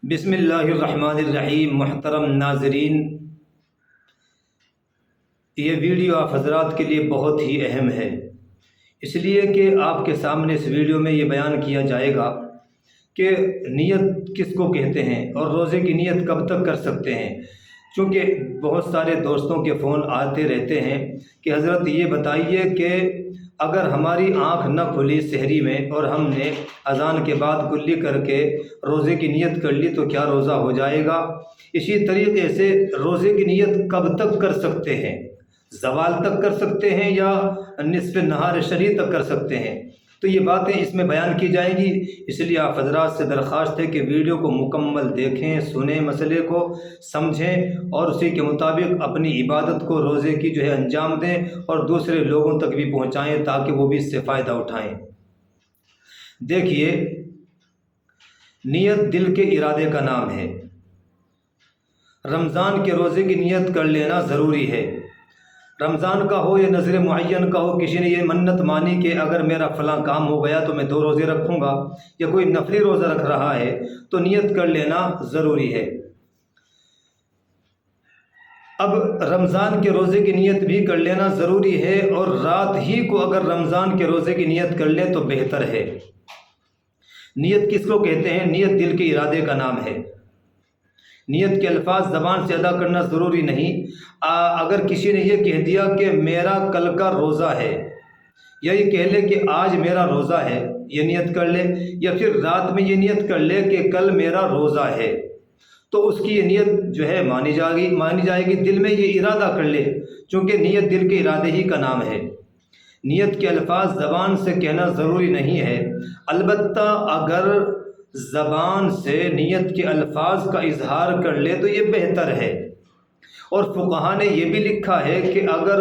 بسم اللہ الرحمن الرحیم۔ محترم ناظرین، یہ ویڈیو آپ حضرات کے لیے بہت ہی اہم ہے، اس لیے کہ آپ کے سامنے اس ویڈیو میں یہ بیان کیا جائے گا کہ نیت کس کو کہتے ہیں اور روزے کی نیت کب تک کر سکتے ہیں۔ چونکہ بہت سارے دوستوں کے فون آتے رہتے ہیں کہ حضرت یہ بتائیے کہ اگر ہماری آنکھ نہ کھلی سحری میں اور ہم نے اذان کے بعد کلی کر کے روزے کی نیت کر لی تو کیا روزہ ہو جائے گا؟ اسی طریقے سے روزے کی نیت کب تک کر سکتے ہیں؟ زوال تک کر سکتے ہیں یا نصف نہار شرعی تک کر سکتے ہیں؟ تو یہ باتیں اس میں بیان کی جائیں گی، اس لیے آپ حضرات سے درخواست ہے کہ ویڈیو کو مکمل دیکھیں، سنیں، مسئلے کو سمجھیں اور اسی کے مطابق اپنی عبادت کو روزے کی انجام دیں اور دوسرے لوگوں تک بھی پہنچائیں تاکہ وہ بھی اس سے فائدہ اٹھائیں۔ دیکھیے، نیت دل کے ارادے کا نام ہے۔ رمضان کے روزے کی نیت کر لینا ضروری ہے۔ رمضان کا ہو یا نظر معین کا ہو، کسی نے یہ منت مانی کہ اگر میرا فلاں کام ہو گیا تو میں 2 روزے رکھوں گا، یا کوئی نفلی روزہ رکھ رہا ہے تو نیت کر لینا ضروری ہے۔ اب رمضان کے روزے کی نیت بھی کر لینا ضروری ہے، اور رات ہی کو اگر رمضان کے روزے کی نیت کر لیں تو بہتر ہے۔ نیت کس کو کہتے ہیں؟ نیت دل کے ارادے کا نام ہے۔ نیت کے الفاظ زبان سے ادا کرنا ضروری نہیں۔ اگر کسی نے یہ کہہ دیا کہ میرا کل کا روزہ ہے، یا یہ کہہ لے کہ آج میرا روزہ ہے، یہ نیت کر لے، یا پھر رات میں یہ نیت کر لے کہ کل میرا روزہ ہے، تو اس کی یہ نیت مانی جائے گی۔ دل میں یہ ارادہ کر لے، چونکہ نیت دل کے ارادے ہی کا نام ہے۔ نیت کے الفاظ زبان سے کہنا ضروری نہیں ہے، البتہ اگر زبان سے نیت کے الفاظ کا اظہار کر لے تو یہ بہتر ہے۔ اور فقہا نے یہ بھی لکھا ہے کہ اگر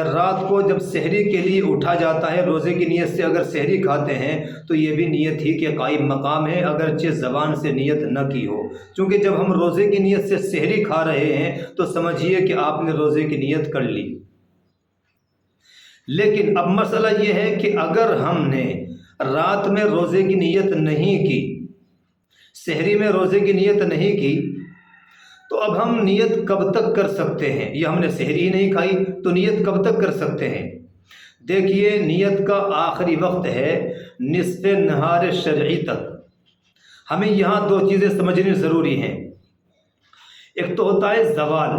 رات کو جب سحری کے لیے اٹھا جاتا ہے، روزے کی نیت سے اگر سحری کھاتے ہیں تو یہ بھی نیت ہی کے قائم مقام ہے، اگرچہ زبان سے نیت نہ کی ہو۔ چونکہ جب ہم روزے کی نیت سے سحری کھا رہے ہیں تو سمجھیے کہ آپ نے روزے کی نیت کر لی۔ لیکن اب مسئلہ یہ ہے کہ اگر ہم نے رات میں روزے کی نیت نہیں کی، سحری میں روزے کی نیت نہیں کی، تو اب ہم نیت کب تک کر سکتے ہیں؟ یہ ہم نے سحری نہیں کھائی تو نیت کب تک کر سکتے ہیں؟ دیکھیے، نیت کا آخری وقت ہے نصف نہار شرعی تک۔ ہمیں یہاں 2 چیزیں سمجھنی ضروری ہیں۔ ایک تو ہوتا ہے زوال،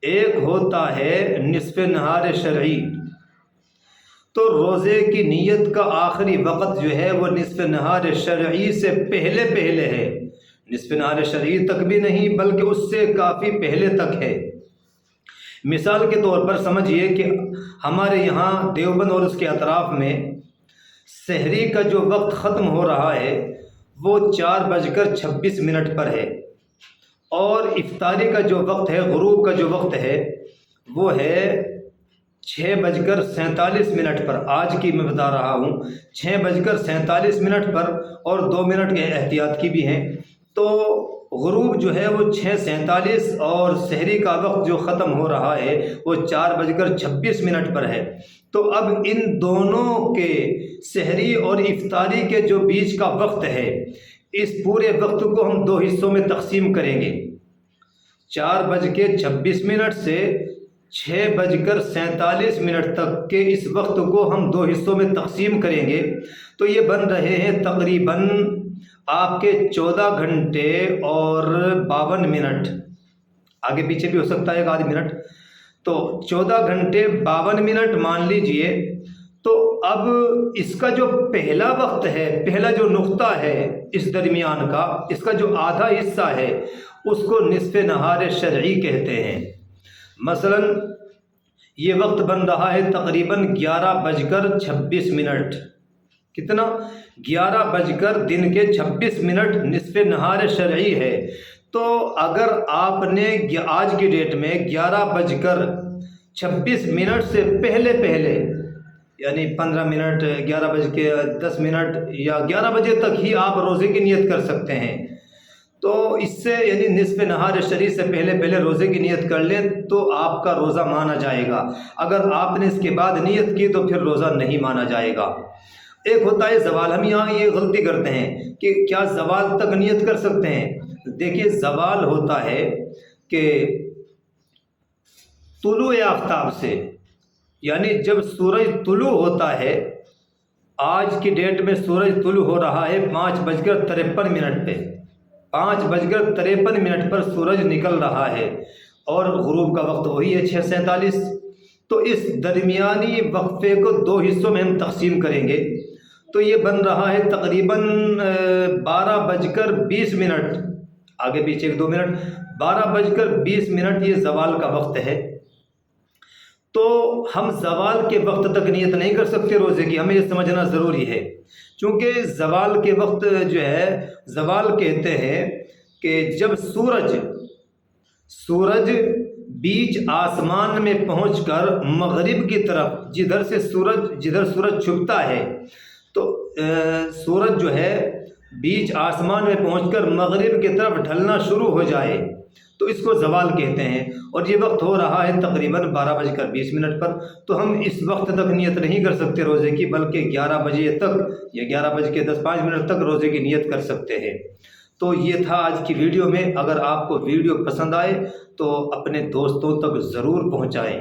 ایک ہوتا ہے نصف نہار شرعی۔ تو روزے کی نیت کا آخری وقت وہ نصف نہار شرعی سے پہلے ہے۔ نصف نہار شرعی تک بھی نہیں، بلکہ اس سے کافی پہلے تک ہے۔ مثال کے طور پر سمجھیے کہ ہمارے یہاں دیوبند اور اس کے اطراف میں سحری کا جو وقت ختم ہو رہا ہے وہ 4:26 پر ہے، اور افطاری کا جو وقت ہے، غروب کا جو وقت ہے، وہ ہے 6:47 پر۔ آج کی میں بتا رہا ہوں، 6:47 پر، اور 2 منٹ کے احتیاط کی بھی ہیں۔ تو غروب وہ 6:47 اور سحری کا وقت جو ختم ہو رہا ہے وہ 4:26 پر ہے۔ تو اب ان دونوں کے سحری اور افطاری کے جو بیچ کا وقت ہے، اس پورے وقت کو ہم 2 حصوں میں تقسیم کریں گے۔ 4:26 سے 6:47 تک کے اس وقت کو ہم 2 حصوں میں تقسیم کریں گے، تو یہ بن رہے ہیں تقریباً آپ کے 14 گھنٹے اور 52 منٹ، آگے پیچھے بھی ہو سکتا ہے 1 منٹ، تو 14 گھنٹے 52 منٹ مان لیجئے۔ تو اب اس کا جو پہلا وقت ہے، پہلا جو نقطہ ہے اس درمیان کا، اس کا جو آدھا حصہ ہے، اس کو نصف نہار شرعی کہتے ہیں۔ مثلا یہ وقت بن رہا ہے تقریباً 11:26۔ کتنا؟ 11:26 نصف نہار شرعی ہے۔ تو اگر آپ نے آج کی ڈیٹ میں 11:26 سے پہلے یعنی 15 منٹ، 11:10 یا 11 بجے تک ہی آپ روزے کی نیت کر سکتے ہیں، تو اس سے یعنی نصف نہار شرعی سے پہلے روزے کی نیت کر لیں تو آپ کا روزہ مانا جائے گا۔ اگر آپ نے اس کے بعد نیت کی تو پھر روزہ نہیں مانا جائے گا۔ ایک ہوتا ہے زوال. ہم یہاں یہ غلطی کرتے ہیں کہ کیا زوال تک نیت کر سکتے ہیں؟ دیکھیے زوال ہوتا ہے کہ طلوع آفتاب سے، یعنی جب سورج طلوع ہوتا ہے، آج کی ڈیٹ میں سورج طلوع ہو رہا ہے 5:53 پہ، 5:53 پر سورج نکل رہا ہے اور غروب کا وقت وہی ہے 6:47. تو اس درمیانی وقفے کو 2 حصوں میں ہم تقسیم کریں گے تو یہ بن رہا ہے تقریباً 12:20. آگے پیچھے 2 منٹ، 12:20 یہ زوال کا وقت ہے. تو ہم زوال کے وقت تک نیت نہیں کر سکتے روزے کی، ہمیں یہ سمجھنا ضروری ہے. چونکہ زوال کے وقت جو ہے، زوال کہتے ہیں کہ جب سورج بیچ آسمان میں پہنچ کر مغرب کی طرف، جدھر سورج چھپتا ہے، تو سورج جو ہے بیچ آسمان میں پہنچ کر مغرب کی طرف ڈھلنا شروع ہو جائے تو اس کو زوال کہتے ہیں. اور یہ وقت ہو رہا ہے تقریباً 12:20 پر. تو ہم اس وقت تک نیت نہیں کر سکتے روزے کی، بلکہ 11 بجے تک یا 11:10-5 تک روزے کی نیت کر سکتے ہیں. تو یہ تھا آج کی ویڈیو میں. اگر آپ کو ویڈیو پسند آئے تو اپنے دوستوں تک ضرور پہنچائیں.